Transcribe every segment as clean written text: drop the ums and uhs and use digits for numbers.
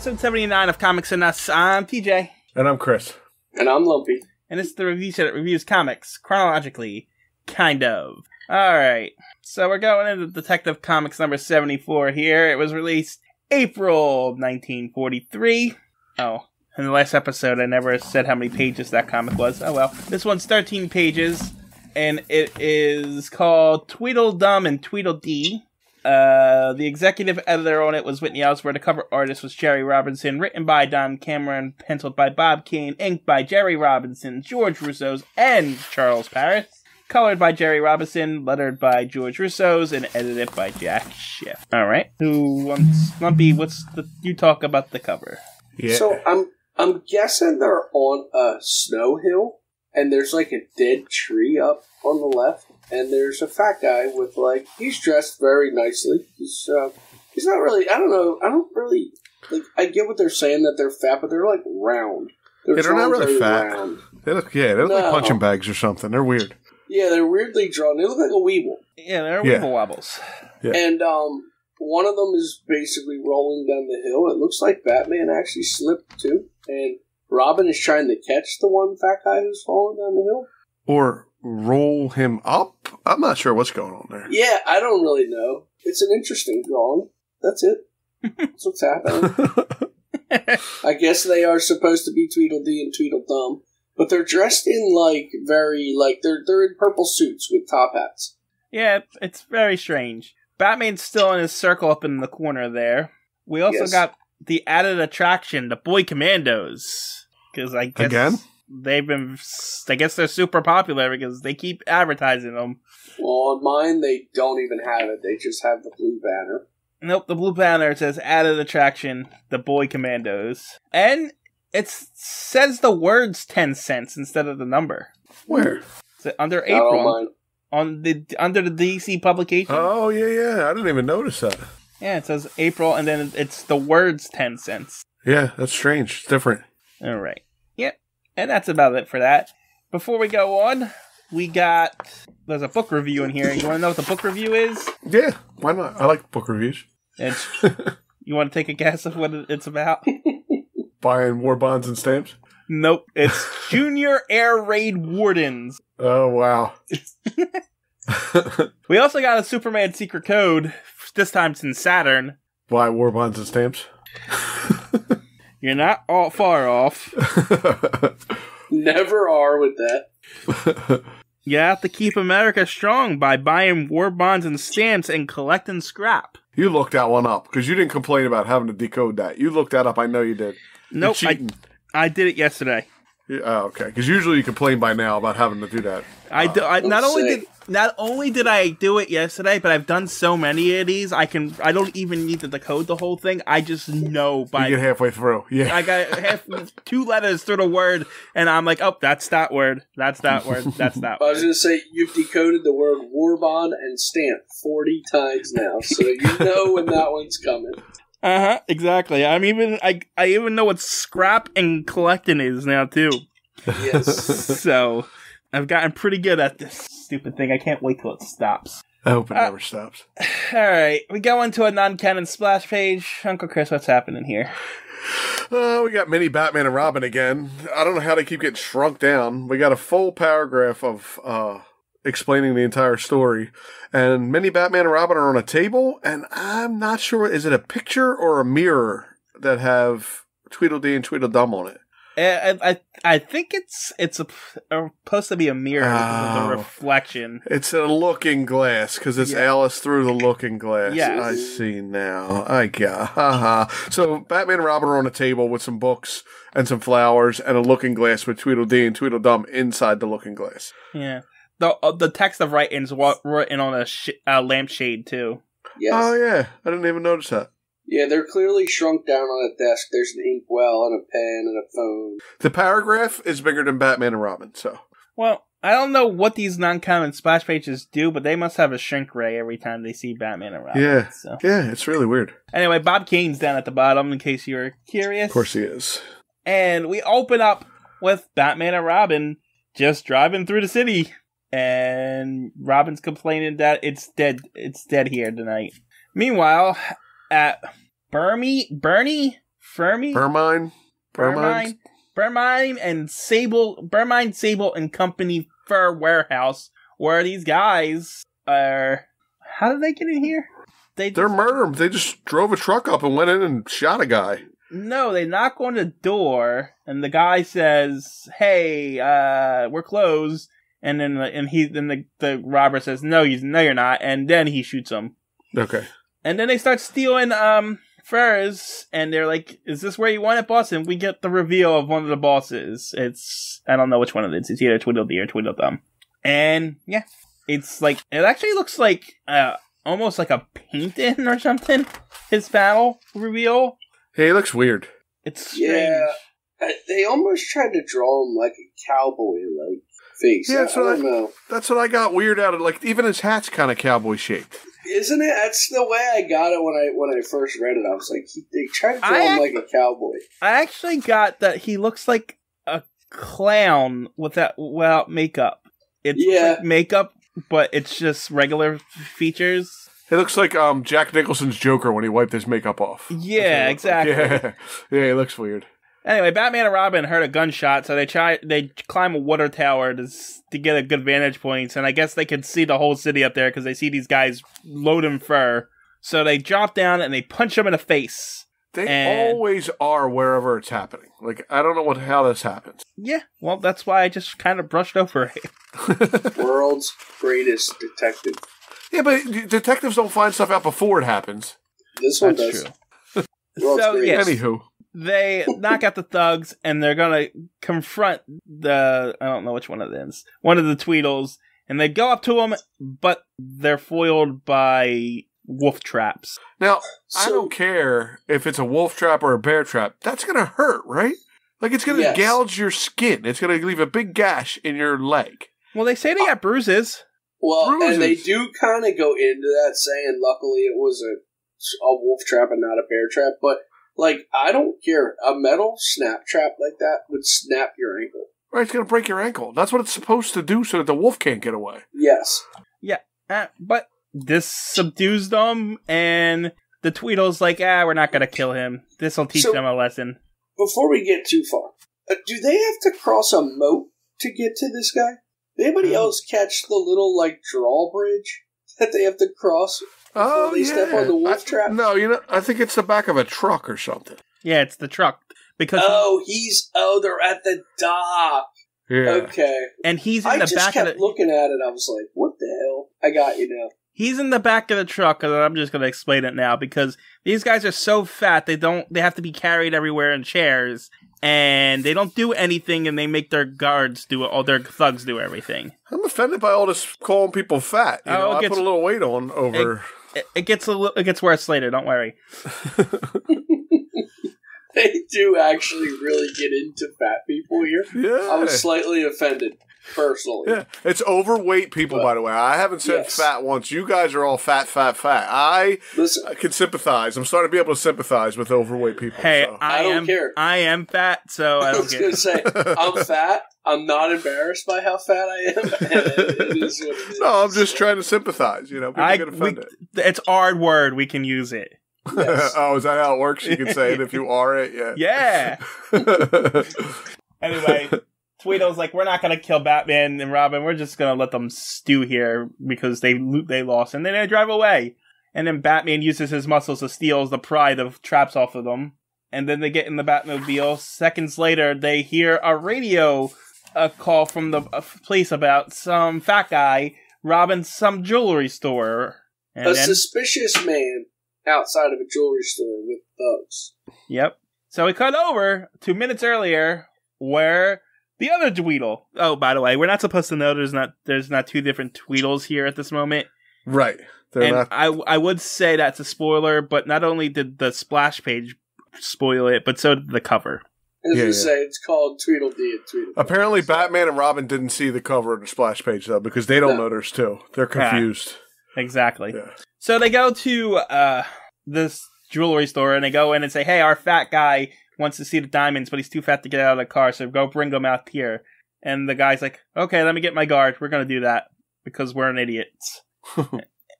episode 79 of Comics and Us. I'm TJ. And I'm Chris. And I'm Lumpy. And this is the review show that reviews comics, chronologically, kind of. Alright, so we're going into Detective Comics number 74 here. It was released April 1943. Oh, in the last episode I never said how many pages that comic was. Oh well. This one's 13 pages, and it is called Tweedledum and Tweedledee. The executive editor on it was Whitney Ellsworth. The cover artist was Jerry Robinson. Written by Don Cameron, penciled by Bob Kane, inked by Jerry Robinson, George Russo's, and Charles Paris. Colored by Jerry Robinson, lettered by George Russo's, and edited by Jack Schiff. Alright, who wants... Lumpy, you talk about the cover. Yeah. So, I'm guessing they're on a snow hill, and there's like a dead tree up on the left, and there's a fat guy with he's dressed very nicely. He's not really, I don't really, I get what they're saying that they're fat, but they're round. They're not really fat. Round. They look like punching bags or something. They're weird. Yeah, they're weirdly drawn. They look like a weeble. Yeah, they're weeble wobbles. Yeah. And one of them is basically rolling down the hill. It looks like Batman actually slipped too. And Robin is trying to catch the one fat guy who's falling down the hill. Or roll him up? I'm not sure what's going on there. Yeah, I don't really know. It's an interesting drawing. That's it. That's what's happening. I guess they are supposed to be Tweedledee and Tweedledum. But they're dressed in, they're in purple suits with top hats. Yeah, it's very strange. Batman's still in his circle up in the corner there. We also got the added attraction, the Boy Commandos. Because I guess... Again? I guess they're super popular because they keep advertising them. Well, on mine, they don't even have it. They just have the blue banner. Nope, the blue banner says added attraction, the Boy Commandos. And... it says the words 10 cents instead of the number. Where? Under April. Under the DC publication. Oh, yeah. I didn't even notice that. Yeah, it says April, and then it's the words 10 cents. Yeah, that's strange. It's different. All right. Yep. And that's about it for that. Before we go on, there's a book review in here. You want to know what the book review is? Yeah, why not? I like book reviews. You want to take a guess of what it's about? Buying war bonds and stamps? Nope. It's Junior Air Raid Wardens. Oh, wow. We also got a Superman secret code. This time it's in Saturn. Buy war bonds and stamps? You're not all far off. Never are with that. You have to keep America strong by buying war bonds and stamps and collecting scrap. You looked that one up, because you didn't complain about having to decode that. You looked that up, I know you did. Nope, I did it yesterday. Yeah, oh, okay, because usually you complain by now about having to do that. Not only did I do it yesterday, but I've done so many of these. I don't even need to decode the whole thing. I just know by you get halfway through. Yeah, I got 2 letters through the word, and I'm like, oh, that's that word. That's that word. That's that word. I was going to say you've decoded the word war bond and stamp 40 times now, so you know when that one's coming. Exactly. I even know what scrap and collecting is now too. Yes. So I've gotten pretty good at this stupid thing. I can't wait till it stops. I hope it never stops. Alright, we go into a non-canon splash page. Uncle Chris, what's happening here? We got mini Batman and Robin again. I don't know how they keep getting shrunk down. We got a full paragraph of explaining the entire story. And mini Batman and Robin are on a table, and I'm not sure, is it a picture or a mirror that have Tweedledee and Tweedledum on it? I think it's supposed to be a mirror because of the reflection. It's a looking glass because it's Alice through the looking glass. Yes. I see now. I got. So Batman and Robin are on a table with some books and some flowers and a looking glass with Tweedledee and Tweedledum inside the looking glass. Yeah. The text of writing's written on a lampshade too. Yes. Oh yeah, I didn't even notice that. Yeah, they're clearly shrunk down on a desk. There's an inkwell and a pen and a phone. The paragraph is bigger than Batman and Robin, so. Well, I don't know what these non-canon splash pages do, but they must have a shrink ray every time they see Batman and Robin. Yeah, so. Yeah, it's really weird. Anyway, Bob Kane's down at the bottom, in case you were curious. Of course he is. And we open up with Batman and Robin just driving through the city. And Robin's complaining that it's dead here tonight. Meanwhile, at Bernie Fermi? Bermine? Bermine and Sable and Company Fur Warehouse, where these guys are... How did they get in here? They're murdered. They just drove a truck up and went in and shot a guy. No, they knock on the door, and the guy says, "Hey, we're closed." And then the robber says, "No, you're not." And then he shoots him. Okay. And then they start stealing furs, and they're like, "Is this where you want it, boss?" And we get the reveal of one of the bosses. I don't know which one it is. It's either Tweedledee or Tweedledum. And yeah, it's like it actually looks like almost like a paint-in or something. His battle reveal. Hey, he looks weird. It's strange. Yeah, they almost tried to draw him like a cowboy-like face. Yeah, I don't know. That's what I got weird out of. Like, even his hat's kind of cowboy-shaped. Isn't it? That's the way I got it when I first read it. I was like, they tried to draw him like a cowboy. I actually got that he looks like a clown without makeup. It's like makeup, but it's just regular features. It looks like Jack Nicholson's Joker when he wiped his makeup off. Yeah, exactly. Yeah, he looks weird. Anyway, Batman and Robin heard a gunshot, so they climb a water tower to get a good vantage point, and I guess they could see the whole city up there because they see these guys loading fur. So they drop down and they punch them in the face. They always are wherever it's happening. Like, I don't know how this happens. Yeah, well, that's why I just kind of brushed over it. World's greatest detective. Yeah, but detectives don't find stuff out before it happens. This one does. True. So, yes. Anywho. They knock out the thugs, and they're gonna confront I don't know which one it is, one of the Tweedles, and they go up to them, but they're foiled by wolf traps. Now, I don't care if it's a wolf trap or a bear trap. That's gonna hurt, right? Like, it's gonna gouge your skin. It's gonna leave a big gash in your leg. Well, they say they got bruises. Well, and they do kind of go into that saying, luckily it was a wolf trap and not a bear trap, but like, I don't care. A metal snap trap like that would snap your ankle. Right, it's going to break your ankle. That's what it's supposed to do so that the wolf can't get away. Yes. Yeah, but this subdues them, and the Tweedle's like, we're not going to kill him. This will teach them a lesson. Before we get too far, do they have to cross a moat to get to this guy? Anybody else catch the little, like, drawbridge that they have to cross before they step on the wolf trap? No, I think it's the back of a truck or something. Yeah, it's the truck. Because they're at the dock. Yeah. Okay. And he's in the back of the... I just kept looking at it, I was like, what the hell? I got you now. He's in the back of the truck, and I'm just going to explain it now, because these guys are so fat, they have to be carried everywhere in chairs, and they don't do anything, and they make their guards do it, all their thugs do everything. I'm offended by all this calling people fat. I put a little weight on over... It gets worse later, don't worry. They do actually really get into fat people here. Yeah. I was slightly offended, personally. Yeah, it's overweight people, by the way. I haven't said fat once. You guys are all fat. I can sympathize. I'm starting to be able to sympathize with overweight people. Hey, so. I don't care. I am fat, so I don't care. I was going to say, I'm fat. I'm not embarrassed by how fat I am. And it is what it is. No, I'm just trying to sympathize. People get offended. It's our word. We can use it. Yes. Oh, is that how it works? You can say it if you are it? Yeah. Anyway, Tweedle's like, we're not going to kill Batman and Robin. We're just going to let them stew here because they lost. And then they drive away. And then Batman uses his muscles to steal the pride of traps off of them. And then they get in the Batmobile. Seconds later, they hear a radio call from the police about some fat guy robbing some jewelry store. And suspicious man outside of a jewelry store with thugs. Yep. So we cut over 2 minutes earlier where the other Tweedle... Oh, by the way, we're not supposed to know there's not two different Tweedles here at this moment. Right. I would say that's a spoiler, but not only did the splash page spoil it, but so did the cover. As you say, it's called Tweedledee and Tweedledee. Apparently, Batman and Robin didn't see the cover of the splash page, though, because they don't know there's two. They're confused. Exactly. Yeah. So they go to this jewelry store, and they go in and say, hey, our fat guy wants to see the diamonds, but he's too fat to get out of the car, so go bring them out here. And the guy's like, okay, let me get my guard. We're going to do that, because we're an idiots.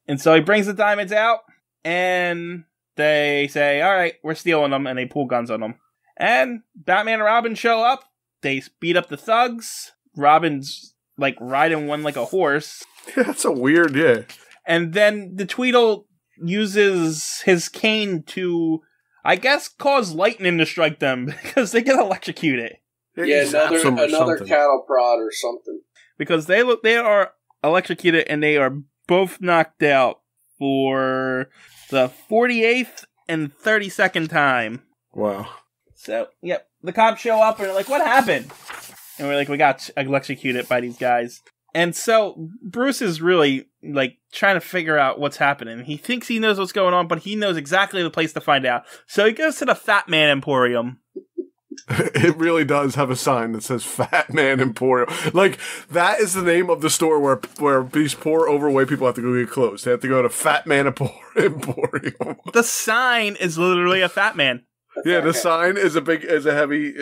And so he brings the diamonds out, and they say, all right, we're stealing them, and they pull guns on them. And Batman and Robin show up. They beat up the thugs. Robin's, like, riding one like a horse. That's a weird, yeah. And then the Tweedle uses his cane to, I guess, cause lightning to strike them because they get electrocuted. Yeah, another cattle prod or something. Because they are electrocuted and they are both knocked out for the 48th and 32nd time. Wow. So, yep, the cops show up and they're like, what happened? And we're like, we got electrocuted by these guys. And so Bruce is really, like, trying to figure out what's happening. He thinks he knows what's going on, but he knows exactly the place to find out. So he goes to the Fat Man Emporium. It really does have a sign that says Fat Man Emporium. Like, that is the name of the store where these poor overweight people have to go get clothes. They have to go to Fat Man Emporium. The sign is literally a fat man. Yeah, the sign is a heavy,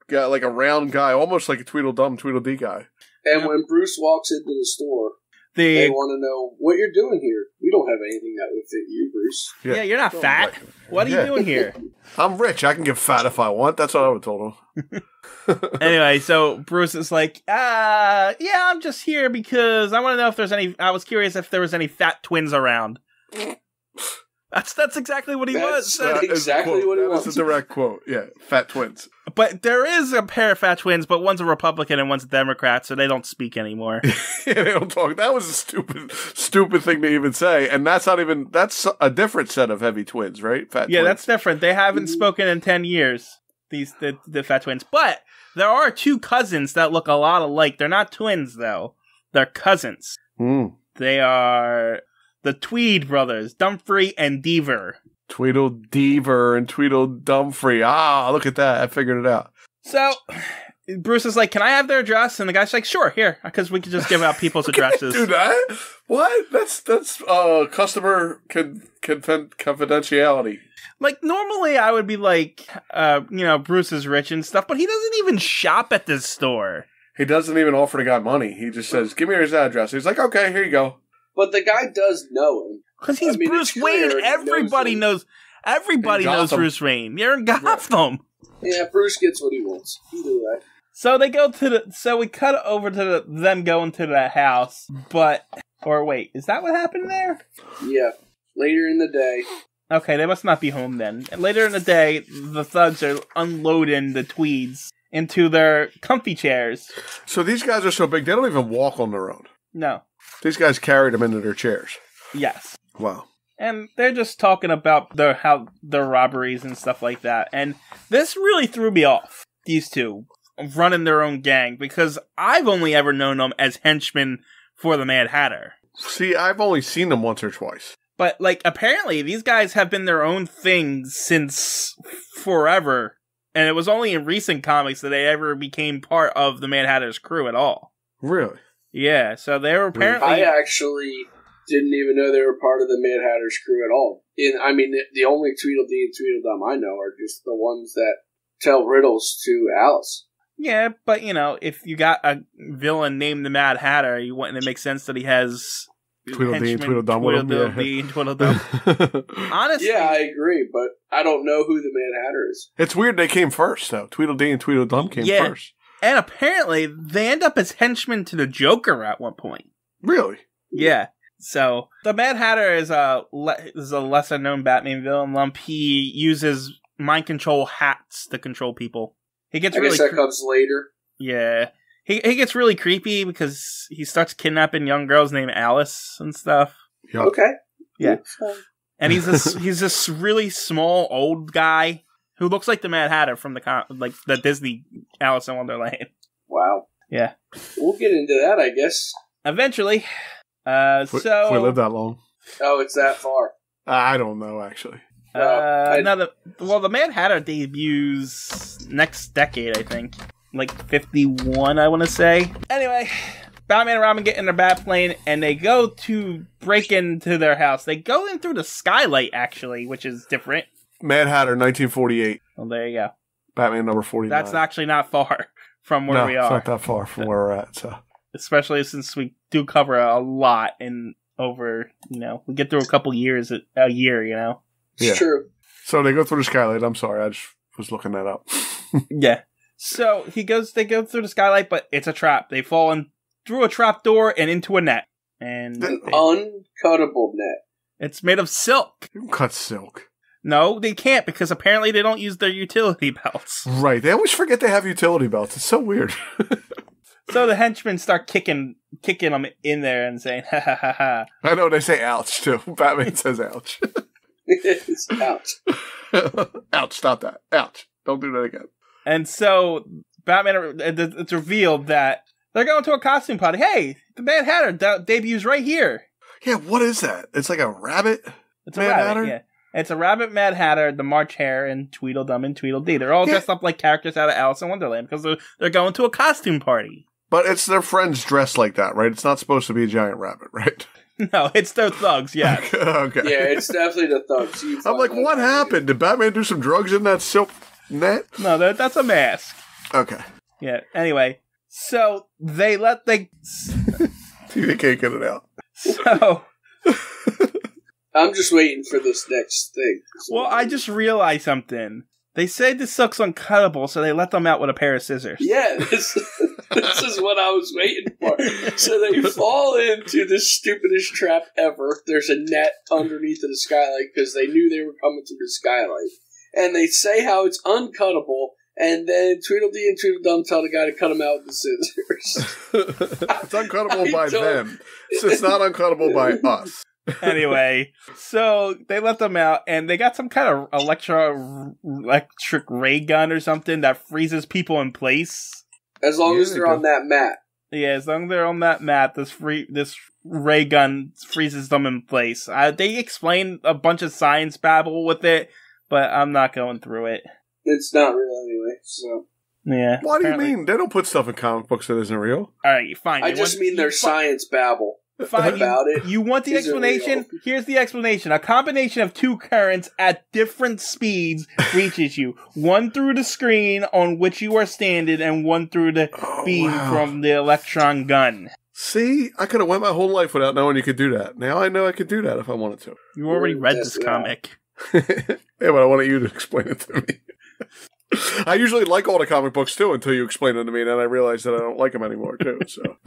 got like a round guy, almost like a Tweedledum, Tweedledee guy. And when Bruce walks into the store, they want to know what you're doing here. We don't have anything that would fit you, Bruce. Yeah, you're not fat. What are you doing here? I'm rich. I can get fat if I want. That's what I would have told him. Anyway, so Bruce is like, yeah, I'm just here because I want to know if there's any. I was curious if there was any fat twins around. That's exactly what he was. That's exactly what he was. That's a direct quote. Yeah, fat twins. But there is a pair of fat twins, but one's a Republican and one's a Democrat, so they don't speak anymore. Yeah, they don't talk. That was a stupid thing to even say, and that's a different set of heavy twins, right? Fat twins. That's different. They haven't spoken in 10 years, the fat twins. But there are two cousins that look a lot alike. They're not twins, though. They're cousins. They are the Tweed brothers, Dumfrey and Deaver. Tweedledeever and Tweedledumfrey. Ah, look at that. I figured it out. So, Bruce is like, can I have their address? And the guy's like, sure, here. Because we can just give out people's addresses. Do that? What? That's customer confidentiality. Like, normally I would be like, Bruce is rich and stuff, but he doesn't even shop at this store. He doesn't even offer the guy money. He just says, give me his address. He's like, okay, here you go. But the guy does know him. Because he's Bruce Wayne. Everybody knows Bruce Wayne. You're in Gotham. Yeah, Bruce gets what he wants. Either way. So they go so we cut over to them going to the house, wait, is that what happened there? Yeah. Later in the day. Okay, they must not be home then. And later in the day, the thugs are unloading the Tweeds into their comfy chairs. So these guys are so big, they don't even walk on their own. No. These guys carried them into their chairs. Yes. Wow. And they're just talking about their robberies and stuff like that. And this really threw me off, these two, running their own gang, because I've only ever known them as henchmen for the Mad Hatter. See, I've only seen them once or twice. But, like, apparently these guys have been their own thing since forever. And it was only in recent comics that they ever became part of the Mad Hatter's crew at all. Really? Yeah, so they were apparently... I actually didn't even know they were part of the Mad Hatter's crew at all. The only Tweedledee and Tweedledum I know are just the ones that tell riddles to Alice. Yeah, but, if you got a villain named the Mad Hatter, it makes sense that he has... Tweedledee and Tweedledum. Tweedledee and Tweedledum. Honestly... Yeah, I agree, but I don't know who the Mad Hatter is. It's weird they came first, though. Tweedledee and Tweedledum came first. And apparently, they end up as henchmen to the Joker at one point. Really? Yeah. So, the Mad Hatter is a lesser-known Batman villain. Lumpy uses mind control hats to control people. I guess that comes later. Yeah. He gets really creepy because he starts kidnapping young girls named Alice and stuff. Yep. Okay. Yeah. And he's this really small old guy who looks like the Mad Hatter from the Disney Alice in Wonderland. Wow. Yeah. We'll get into that, I guess. Eventually. If we live that long. Oh, it's that far. I don't know, actually. The Mad Hatter debuts next decade, I think. Like 51, I want to say. Anyway, Batman and Robin get in their Batplane, and they go to break into their house. They go in through the skylight, actually, which is different. Mad Hatter, 1948. Well, there you go. Batman number 49. That's actually not far from where we are. It's not that far from where we're at, so... Especially since we do cover a lot in over, we get through a couple years a year, It's true. So they go through the skylight. I'm sorry, I just was looking that up. Yeah. So they go through the skylight, but it's a trap. They fall in through a trap door and into a net. And an uncuttable net. It's made of silk. You can cut silk. No, they can't because apparently they don't use their utility belts. Right. They always forget they have utility belts. It's so weird. So the henchmen start kicking them in there and saying, ha ha ha ha. I know, they say ouch, too. Batman says ouch. It's ouch. Ouch, stop that. Ouch. Don't do that again. And so Batman, it's revealed that they're going to a costume party. Hey, the Mad Hatter debuts right here. Yeah, what is that? It's like a rabbit? It's a rabbit, Hatter? Yeah. It's a rabbit Mad Hatter, the March Hare, and Tweedledum and Tweedledee. They're all dressed up like characters out of Alice in Wonderland because they're going to a costume party. But it's their friends dressed like that, right? It's not supposed to be a giant rabbit, right? No, it's their thugs, yeah. Okay. Yeah, it's definitely the thugs. I'm like, what happened? Did Batman do some drugs in that silk net? No, that's a mask. Okay. Yeah, anyway. So, they can't get it out. So... I'm just waiting for this next thing. Well, I just realized something. They say the silk's uncuttable, so they let them out with a pair of scissors. Yeah, this is what I was waiting for. So they fall into the stupidest trap ever. There's a net underneath of the skylight because they knew they were coming through the skylight. And they say how it's uncuttable, and then Tweedledee and Tweedledum tell the guy to cut them out with the scissors. It's uncuttable by them. So it's not uncuttable by us. Anyway, so they let them out, and they got some kind of electric ray gun or something that freezes people in place. As long as they're on that mat. Yeah, as long as they're on that mat, this ray gun freezes them in place. They explain a bunch of science babble with it, but I'm not going through it. It's not real anyway, so... Yeah. What do you mean? They don't put stuff in comic books that isn't real. Alright, fine. I just mean their science babble. Fine, about it. You want the explanation? Here's the explanation. A combination of two currents at different speeds reaches you. One through the screen on which you are standing, and one through the beam from the electron gun. See? I could have went my whole life without knowing you could do that. Now I know I could do that if I wanted to. You already read this comic. Yeah, but I wanted you to explain it to me. I usually like all the comic books, too, until you explain them to me, and then I realize that I don't like them anymore, too, so...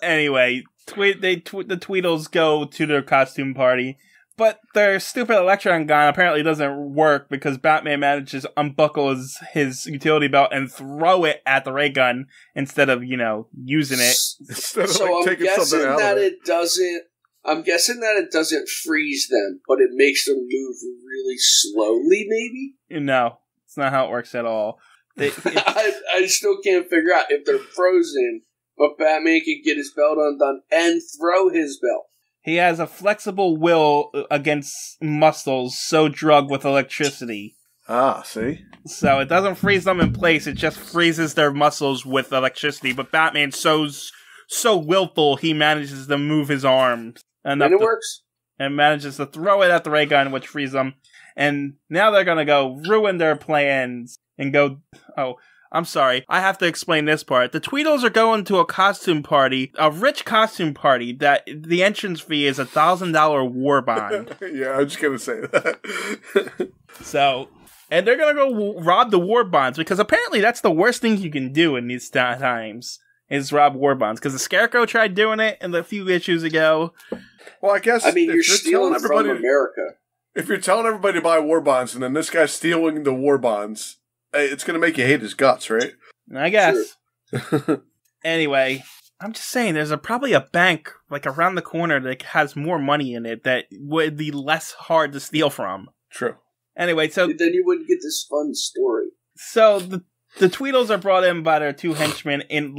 Anyway, the Tweedles go to their costume party, but their stupid electron gun apparently doesn't work because Batman manages to unbuckle his utility belt and throw it at the ray gun instead of, using it. So I'm guessing that it doesn't. I'm guessing that it doesn't freeze them, but it makes them move really slowly. Maybe. No, it's not how it works at all. I still can't figure out if they're frozen. But Batman can get his belt undone and throw his belt. He has a flexible will against muscles so drugged with electricity. Ah, see? So it doesn't freeze them in place, it just freezes their muscles with electricity. But Batman's so willful, he manages to move his arms. And it works. And manages to throw it at the ray gun, which frees them. And now they're going to go ruin their plans and go... Oh... I'm sorry, I have to explain this part. The Tweedles are going to a costume party, a rich costume party, that the entrance fee is $1,000 war bond. Yeah, I was just going to say that. So, and they're going to go rob the war bonds, because apparently that's the worst thing you can do in these times, is rob war bonds. Because the Scarecrow tried doing it a few issues ago. Well, I guess... I mean, you're stealing from America. If you're telling everybody to buy war bonds, and then this guy's stealing the war bonds... It's going to make you hate his guts, right? I guess. Sure. Anyway, I'm just saying, there's probably a bank like around the corner that has more money in it that would be less hard to steal from. True. Anyway, so... Then you wouldn't get this fun story. So, the Tweedles are brought in by their two henchmen in,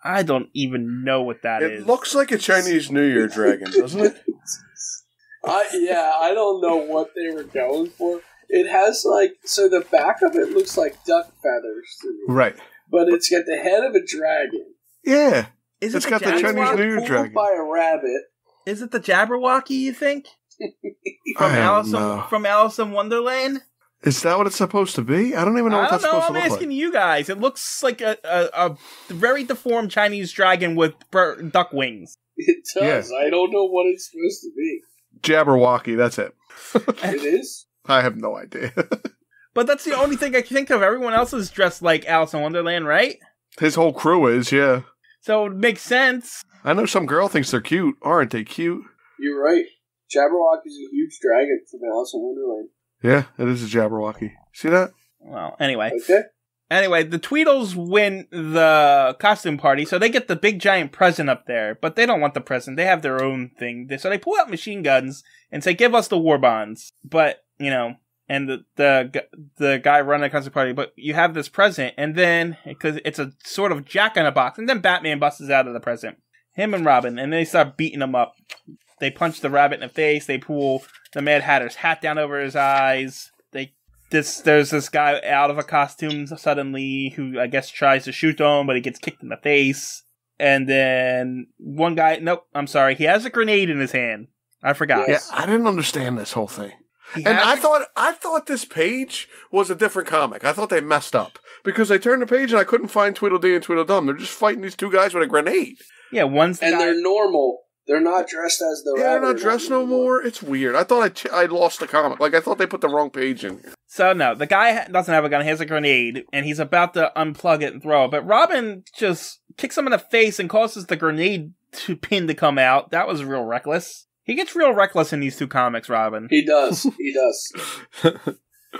I don't even know what that is. It looks like a Chinese New Year dragon, doesn't it? I don't know what they were going for. It has, so the back of it looks like duck feathers to me. Right. But it's got the head of a dragon. Yeah. It's got the Chinese New Year dragon. By a rabbit. Is it the Jabberwocky, you think? From Alice in Wonderland? Is that what it's supposed to be? I don't even know what that's supposed to look like. I'm asking you guys. It looks like a very deformed Chinese dragon with duck wings. It does. Yeah. I don't know what it's supposed to be. Jabberwocky, that's it. It is? I have no idea. But that's the only thing I can think of. Everyone else is dressed like Alice in Wonderland, right? His whole crew is, yeah. So it makes sense. I know some girl thinks they're cute. Aren't they cute? You're right. Jabberwocky's a huge dragon from Alice in Wonderland. Yeah, it is a Jabberwocky. See that? Well, anyway. Okay. Anyway, the Tweedles win the costume party, so they get the big giant present up there. But they don't want the present. They have their own thing. So they pull out machine guns and say, give us the war bonds. But, you know, and the guy running the costume party, but you have this present, and then, because it's a sort of jack-in-a-box, and then Batman busts out of the present. Him and Robin, and they start beating him up. They punch the rabbit in the face, they pull the Mad Hatter's hat down over his eyes. There's this guy out of a costume suddenly who I guess tries to shoot them, but he gets kicked in the face. And then one guy, he has a grenade in his hand. I forgot. Yes. Yeah, I didn't understand this whole thing. I thought this page was a different comic. I thought they messed up. Because I turned the page and I couldn't find Tweedledee and Tweedledum. They're just fighting these two guys with a grenade. Yeah, they're normal. They're not dressed as the they're not dressed no more. It's weird. I thought I lost the comic. Like, I thought they put the wrong page in here. So, no, the guy doesn't have a gun. He has a grenade, and he's about to unplug it and throw it. But Robin just kicks him in the face and causes the grenade pin to come out. That was real reckless. He gets real reckless in these two comics, Robin. He does. He does.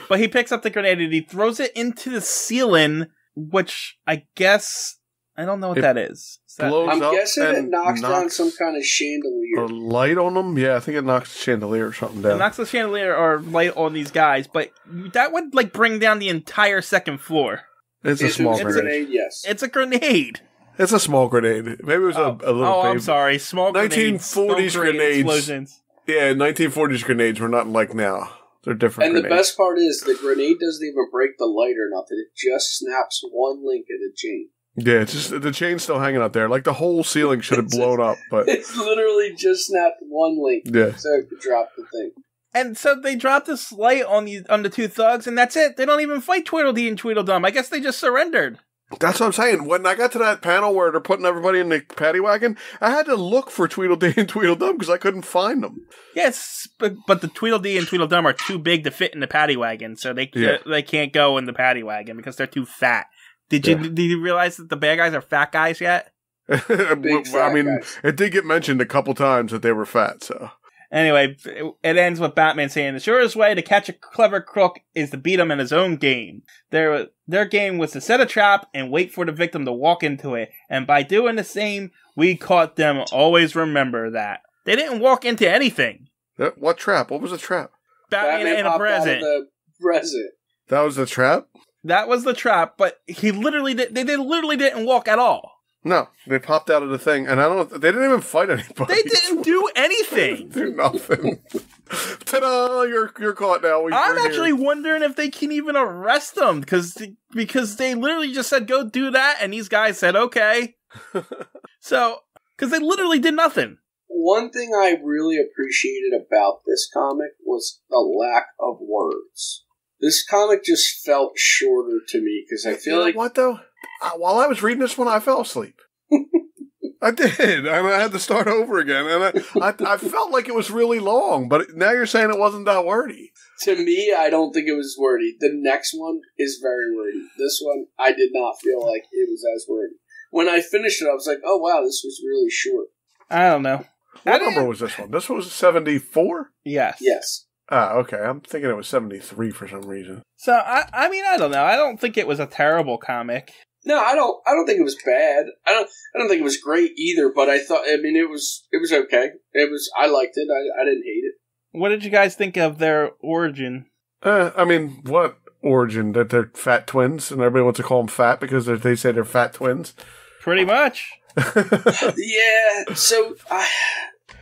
But he picks up the grenade and he throws it into the ceiling, which I guess... I don't know what that is. I'm guessing it knocks down some kind of chandelier. A light on them? Yeah, I think it knocks the chandelier or something down. It knocks the chandelier or light on these guys, but that would like bring down the entire second floor. It's a small grenade. Yes. It's a grenade. It's a small grenade. Maybe it was a little baby. I'm sorry. Small grenades. 1940s grenades. Explosions. Yeah, 1940s grenades were not like now. They're different And grenades. The best part is the grenade doesn't even break the light or nothing. It just snaps one link of the chain. Yeah, it's just the chain's still hanging up there. Like the whole ceiling should have blown up, but it's literally just snapped one link. Yeah. So it could drop the thing. And so they drop this light on the two thugs, and that's it. They don't even fight Tweedledee and Tweedledum. I guess they just surrendered. That's what I'm saying. When I got to that panel where they're putting everybody in the paddy wagon, I had to look for Tweedledee and Tweedledum because I couldn't find them. Yes, but the Tweedledee and Tweedledum are too big to fit in the paddy wagon, so they can't go in the paddy wagon because they're too fat. Did you realize that the bad guys are fat guys yet? It did get mentioned a couple times that they were fat, so. Anyway, it ends with Batman saying, the surest way to catch a clever crook is to beat him in his own game. Their game was to set a trap and wait for the victim to walk into it. And by doing the same, we caught them. Always remember that. They didn't walk into anything. What trap? What was the trap? Batman in a present. The present. That was the trap? That was the trap, but they literally didn't walk at all. No, they popped out of the thing, and they didn't even fight anybody. They didn't do anything. Do nothing. Ta-da! You're caught now. I'm actually wondering if they can even arrest them, because they literally just said, go do that, and these guys said, okay. So, because they literally did nothing. One thing I really appreciated about this comic was the lack of words. This comic just felt shorter to me, because I feel like... What, though? While I was reading this one, I fell asleep. I did. I had to start over again. And I felt like it was really long, but now you're saying it wasn't that wordy. To me, I don't think it was wordy. The next one is very wordy. This one, I did not feel like it was as wordy. When I finished it, I was like, oh, wow, this was really short. I don't know. What number was this one? This one was 74? Yes. Yes. Ah, okay. I'm thinking it was 73 for some reason. So, I mean, I don't know. I don't think it was a terrible comic. No, I don't think it was bad. I don't think it was great either, but it was okay. I liked it. I didn't hate it. What did you guys think of their origin? What origin? That they're fat twins and everybody wants to call them fat because they say they're fat twins? Pretty much. Yeah, so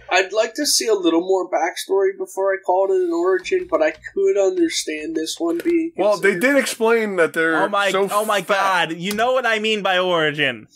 I'd like to see a little more backstory before I called it an origin, but I could understand this one being considered. Well, they did explain that they're oh my fat. God, you know what I mean by origin.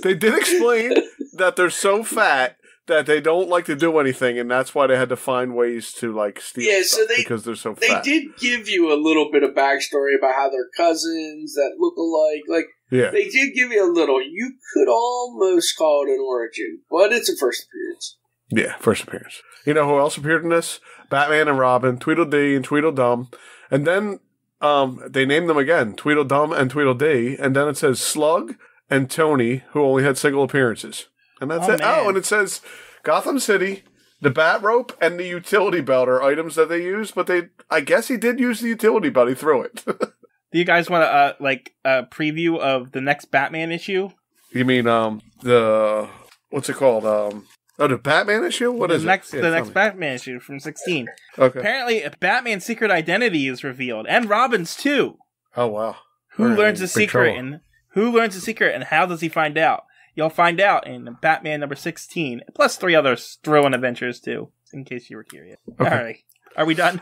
They did explain that they're so fat that they don't like to do anything, and that's why they had to find ways to steal stuff because they're so fat. They did give you a little bit of backstory about how they're cousins that look alike. Yeah. They did give you a little. You could almost call it an origin, but it's a first appearance. Yeah, first appearance. You know who else appeared in this? Batman and Robin, Tweedledee and Tweedledum. And then they named them again, Tweedledum and Tweedledee. And then it says Slug and Tony, who only had single appearances. And that's it. Man. Oh, and it says Gotham City, the bat rope, and the utility belt are items that they use. But I guess he did use the utility belt. He threw it. Do you guys want a preview of the next Batman issue? You mean what's it called? The Batman issue? What is it? The next Batman issue from 16. Okay. Apparently, Batman's secret identity is revealed, and Robin's too. Oh wow! Who learns the secret, and how does he find out? You'll find out in Batman number 16, plus 3 other thrilling adventures too, in case you were curious. Okay. All right. Are we done?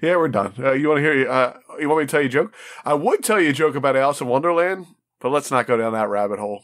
Yeah, we're done. You want to hear? You want me to tell you a joke? I would tell you a joke about Alice in Wonderland, but let's not go down that rabbit hole.